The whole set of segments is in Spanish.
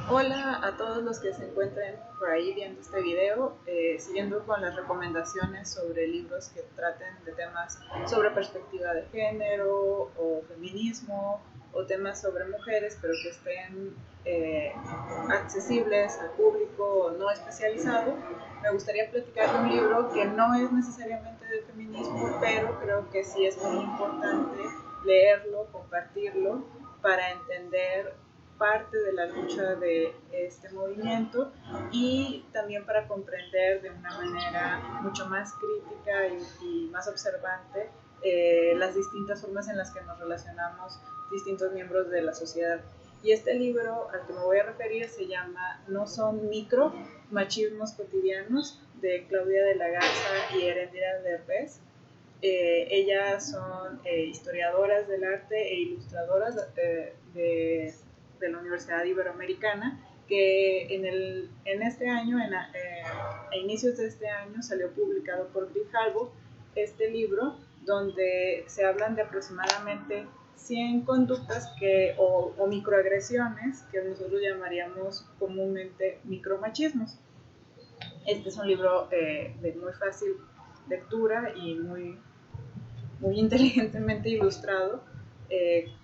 Hola a todos los que se encuentren por ahí viendo este video, siguiendo con las recomendaciones sobre libros que traten de temas sobre perspectiva de género o feminismo o temas sobre mujeres, pero que estén accesibles al público no especializado. Me gustaría platicar de un libro que no es necesariamente de feminismo, pero creo que sí es muy importante leerlo, compartirlo, para entender parte de la lucha de este movimiento y también para comprender de una manera mucho más crítica y más observante las distintas formas en las que nos relacionamos distintos miembros de la sociedad. Y este libro al que me voy a referir se llama No son micro, machismos cotidianos, de Claudia de la Garza y Erendira Derbez. Ellas son historiadoras del arte e ilustradoras de la Universidad Iberoamericana, que en este año, a inicios de este año, salió publicado por Grijalbo este libro, donde se hablan de aproximadamente 100 conductas o microagresiones que nosotros llamaríamos comúnmente micromachismos. Este es un libro de muy fácil lectura y muy inteligentemente ilustrado,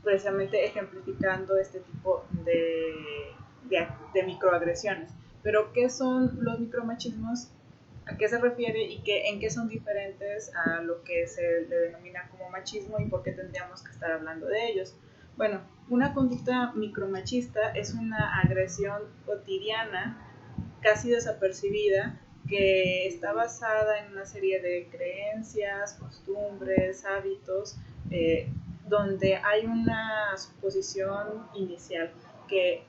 precisamente ejemplificando este tipo de microagresiones. Pero, ¿qué son los micromachismos? ¿A qué se refiere y en qué son diferentes a lo que se le denomina como machismo y por qué tendríamos que estar hablando de ellos? Bueno, una conducta micromachista es una agresión cotidiana, casi desapercibida, que está basada en una serie de creencias, costumbres, hábitos, donde hay una suposición inicial que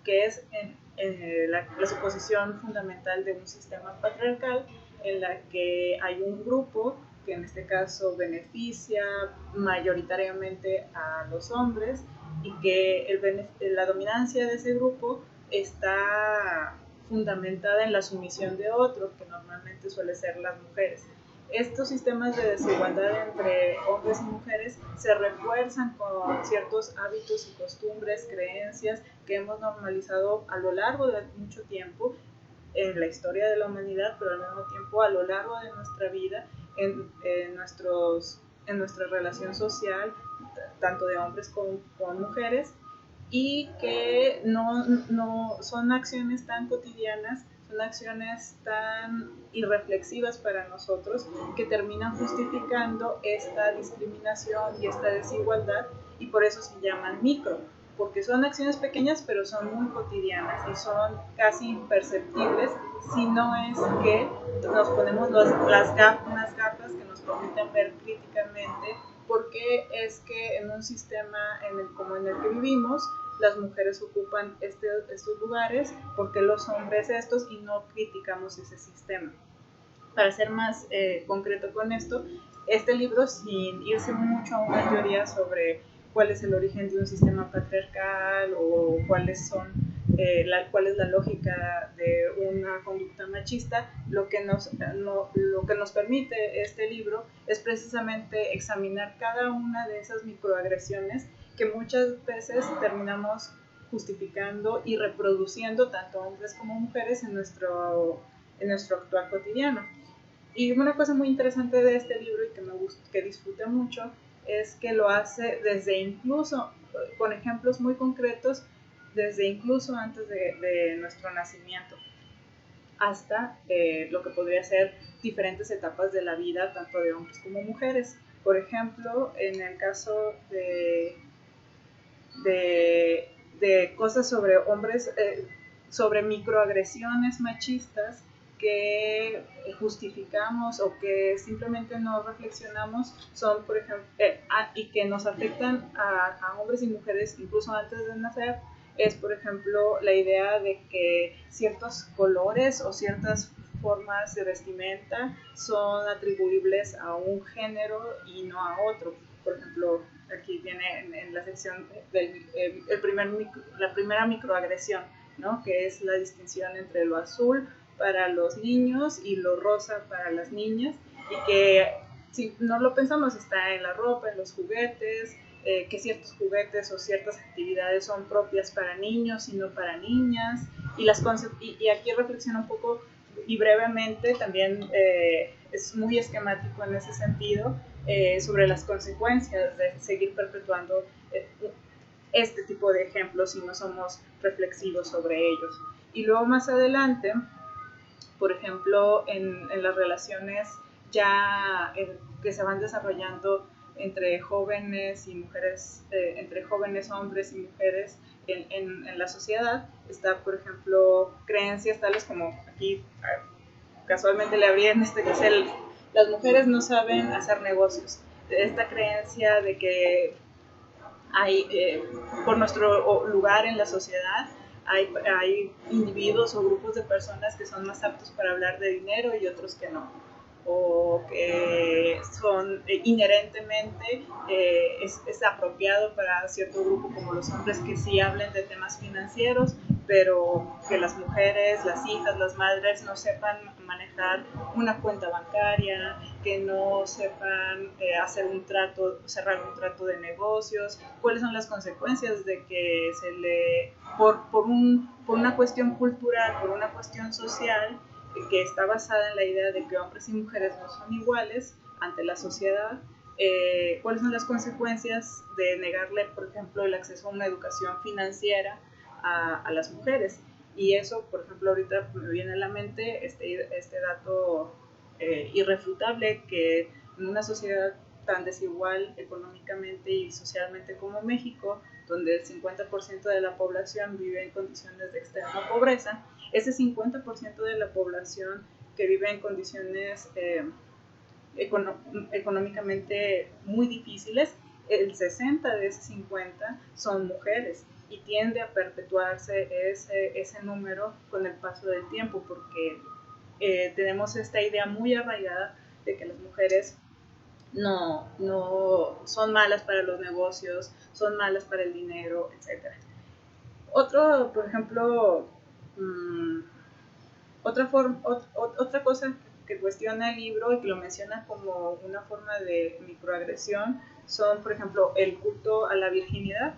es la suposición fundamental de un sistema patriarcal en la que hay un grupo que en este caso beneficia mayoritariamente a los hombres y que la dominancia de ese grupo está fundamentada en la sumisión de otro, que normalmente suele ser las mujeres. Estos sistemas de desigualdad entre hombres y mujeres se refuerzan con ciertos hábitos y costumbres, creencias que hemos normalizado a lo largo de mucho tiempo en la historia de la humanidad, pero al mismo tiempo a lo largo de nuestra vida, en nuestra relación social, tanto de hombres como con mujeres, y que no son acciones tan cotidianas, son acciones tan irreflexivas para nosotros que terminan justificando esta discriminación y esta desigualdad, y por eso se llaman micro, porque son acciones pequeñas pero son muy cotidianas y son casi imperceptibles si no es que nos ponemos unas gafas que nos permiten ver críticamente por qué es que en un sistema como en el que vivimos las mujeres ocupan estos lugares, por qué los hombres estos, y no criticamos ese sistema. Para ser más concreto con esto, este libro, sin irse mucho a una teoría sobre cuál es el origen de un sistema patriarcal o cuál es la lógica de una conducta machista, lo que nos permite este libro es precisamente examinar cada una de esas microagresiones que muchas veces terminamos justificando y reproduciendo tanto hombres como mujeres en nuestro actuar cotidiano. Y una cosa muy interesante de este libro y que disfruté mucho es que lo hace desde incluso, con ejemplos muy concretos, desde incluso antes de nuestro nacimiento hasta lo que podría ser diferentes etapas de la vida, tanto de hombres como mujeres. Por ejemplo, en el caso de cosas sobre hombres, sobre microagresiones machistas que justificamos o que simplemente no reflexionamos, son, por ejemplo, y que nos afectan a hombres y mujeres incluso antes de nacer, es, por ejemplo, la idea de que ciertos colores o ciertas formas de vestimenta son atribuibles a un género y no a otro. Por ejemplo, aquí viene en la sección la primera microagresión, ¿no? Que es la distinción entre lo azul para los niños y lo rosa para las niñas, y que si no lo pensamos está en la ropa, en los juguetes, que ciertos juguetes o ciertas actividades son propias para niños y no para niñas, y aquí reflexiona un poco y brevemente, también es muy esquemático en ese sentido, sobre las consecuencias de seguir perpetuando este tipo de ejemplos si no somos reflexivos sobre ellos. Y luego más adelante, por ejemplo, en las relaciones ya que se van desarrollando entre jóvenes y mujeres, entre jóvenes hombres y mujeres en la sociedad, está, por ejemplo, creencias tales como aquí casualmente le abrí en este que es las mujeres no saben hacer negocios. Esta creencia de que hay, por nuestro lugar en la sociedad, hay individuos o grupos de personas que son más aptos para hablar de dinero y otros que no, o que son inherentemente es apropiado para cierto grupo como los hombres que sí hablen de temas financieros, pero que las mujeres, las hijas, las madres no sepan manejar una cuenta bancaria, que no sepan hacer un trato, cerrar un trato de negocios, cuáles son las consecuencias de que se le, por una cuestión cultural, por una cuestión social, que está basada en la idea de que hombres y mujeres no son iguales ante la sociedad, cuáles son las consecuencias de negarle, por ejemplo, el acceso a una educación financiera a las mujeres. Y eso, por ejemplo, ahorita me viene a la mente este dato irrefutable, que en una sociedad tan desigual económicamente y socialmente como México, donde el 50% de la población vive en condiciones de extrema pobreza, ese 50% de la población que vive en condiciones económicamente muy difíciles, el 60 de ese 50 son mujeres, y tiende a perpetuarse ese número con el paso del tiempo, porque tenemos esta idea muy arraigada de que las mujeres no son malas para los negocios, son malas para el dinero, etc. Otro, por ejemplo, otra cosa que cuestiona el libro y que lo menciona como una forma de microagresión son, por ejemplo, el culto a la virginidad,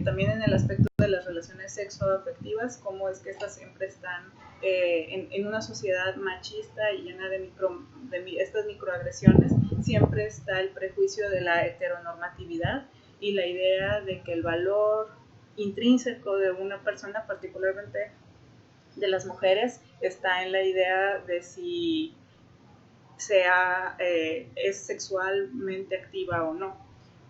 también en el aspecto de las relaciones sexoafectivas, cómo es que estas siempre están en una sociedad machista y llena de estas microagresiones, siempre está el prejuicio de la heteronormatividad y la idea de que el valor intrínseco de una persona, particularmente de las mujeres, está en la idea de si es sexualmente activa o no,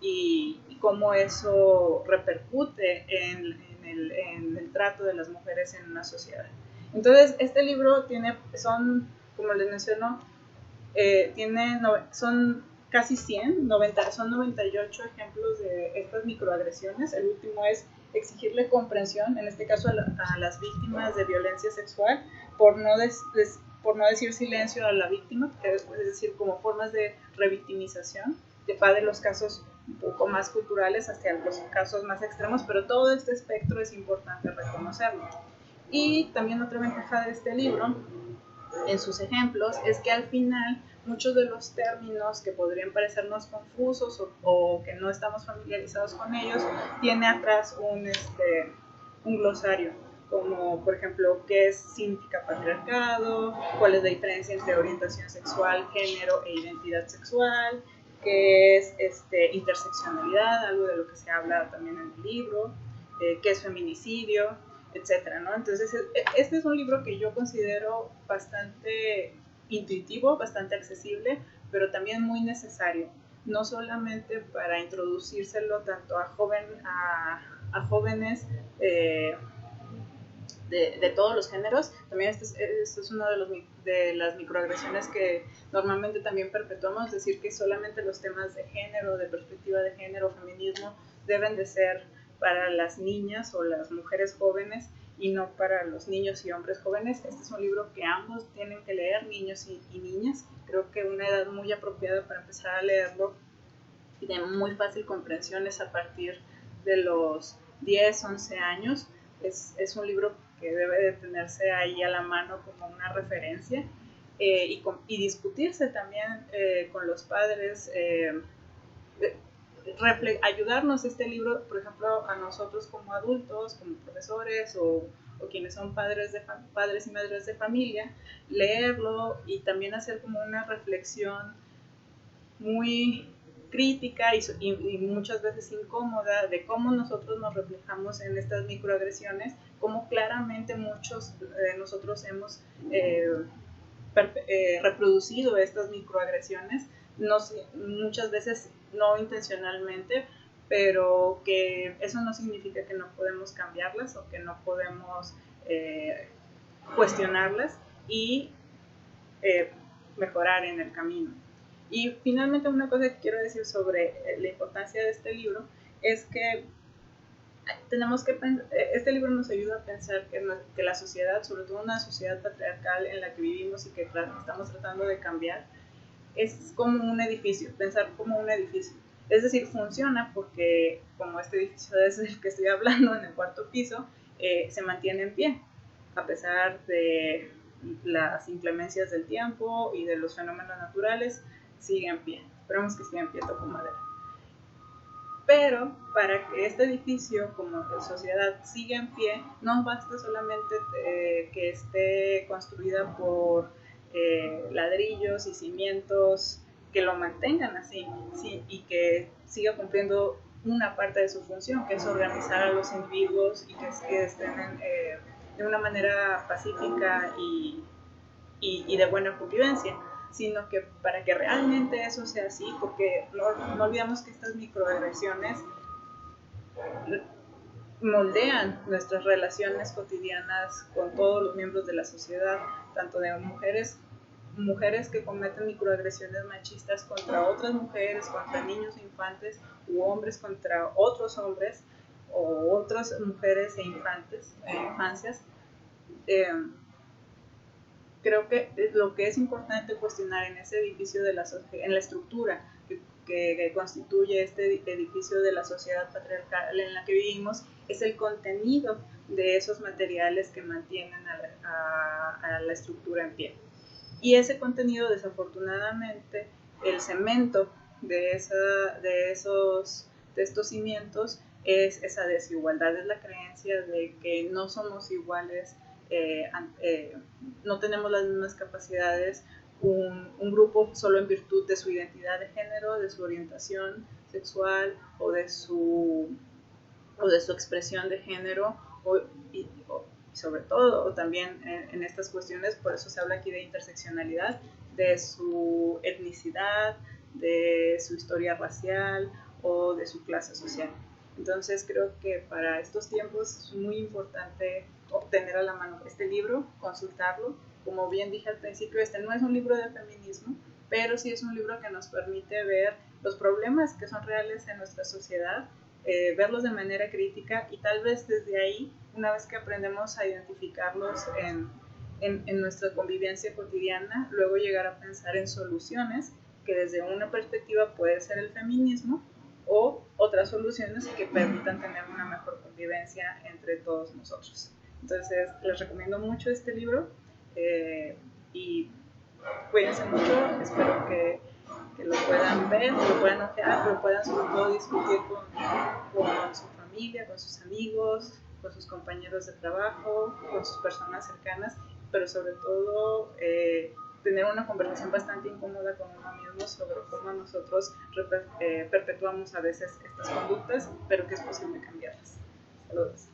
y cómo eso repercute en el trato de las mujeres en una sociedad. Entonces, este libro como les menciono, son casi 100, son 98 ejemplos de estas microagresiones. El último es exigirle comprensión, en este caso a las víctimas de violencia sexual, por no decir silencio a la víctima, es decir, como formas de revictimización, que va de los casos un poco más culturales hasta los casos más extremos, pero todo este espectro es importante reconocerlo. Y también otra ventaja de este libro, en sus ejemplos, es que al final muchos de los términos que podrían parecernos confusos o que no estamos familiarizados con ellos, tiene atrás un glosario, como por ejemplo qué significa patriarcado, cuál es la diferencia entre orientación sexual, género e identidad sexual, qué es interseccionalidad, algo de lo que se habla también en el libro, qué es feminicidio, etcétera, ¿no? Entonces, este es un libro que yo considero bastante intuitivo, bastante accesible, pero también muy necesario, no solamente para introducírselo tanto a jóvenes de todos los géneros. También este es uno de las microagresiones que normalmente también perpetuamos, decir que solamente los temas de género, de perspectiva de género, feminismo, deben de ser para las niñas o las mujeres jóvenes y no para los niños y hombres jóvenes. Este es un libro que ambos tienen que leer, niños y niñas. Creo que una edad muy apropiada para empezar a leerlo y de muy fácil comprensión es a partir de los 10, 11 años. Es un libro que debe de tenerse ahí a la mano como una referencia, y discutirse también con los padres, ayudarnos este libro, por ejemplo, a nosotros como adultos, como profesores o quienes son padres y madres de familia, leerlo y también hacer como una reflexión muy crítica y muchas veces incómoda de cómo nosotros nos reflejamos en estas microagresiones, cómo claramente muchos de nosotros hemos reproducido estas microagresiones, no sé, muchas veces no intencionalmente, pero que eso no significa que no podemos cambiarlas o que no podemos cuestionarlas y mejorar en el camino. Y finalmente una cosa que quiero decir sobre la importancia de este libro es que tenemos que este libro nos ayuda a pensar que la sociedad, sobre todo una sociedad patriarcal en la que vivimos y que estamos tratando de cambiar, es como un edificio, pensar como un edificio. Es decir, funciona porque como este edificio es el que estoy hablando en el cuarto piso, se mantiene en pie, a pesar de las inclemencias del tiempo y de los fenómenos naturales, sigue en pie. Esperemos que siga en pie, toco madera. Pero para que este edificio como sociedad siga en pie, no basta solamente que esté construida por ladrillos y cimientos que lo mantengan así, sí, y que siga cumpliendo una parte de su función, que es organizar a los individuos y que estén de una manera pacífica y de buena convivencia, sino que para que realmente eso sea así, porque no olvidamos que estas microagresiones moldean nuestras relaciones cotidianas con todos los miembros de la sociedad, tanto de mujeres que cometen microagresiones machistas contra otras mujeres, contra niños e infantes, u hombres contra otros hombres, o otras mujeres e infancias. Creo que lo que es importante cuestionar en ese edificio en la estructura que constituye este edificio de la sociedad patriarcal en la que vivimos, es el contenido de esos materiales que mantienen a la estructura en pie. Y ese contenido, desafortunadamente, el cemento de estos cimientos es esa desigualdad, es la creencia de que no somos iguales, no tenemos las mismas capacidades, un grupo solo en virtud de su identidad de género, de su orientación sexual o de su expresión de género, y sobre todo también en estas cuestiones, por eso se habla aquí de interseccionalidad, de su etnicidad, de su historia racial o de su clase social. Entonces creo que para estos tiempos es muy importante obtener a la mano este libro, consultarlo. Como bien dije al principio, este no es un libro de feminismo, pero sí es un libro que nos permite ver los problemas que son reales en nuestra sociedad, verlos de manera crítica y tal vez desde ahí, una vez que aprendemos a identificarlos en nuestra convivencia cotidiana, luego llegar a pensar en soluciones que desde una perspectiva puede ser el feminismo o otras soluciones que permitan tener una mejor convivencia entre todos nosotros. Entonces, les recomiendo mucho este libro y cuídense mucho, espero que lo puedan ver, que lo puedan ojear, que lo puedan sobre todo discutir con su familia, con sus amigos, con sus compañeros de trabajo, con sus personas cercanas, pero sobre todo tener una conversación bastante incómoda con uno mismo sobre cómo nosotros perpetuamos a veces estas conductas, pero que es posible cambiarlas. Saludos.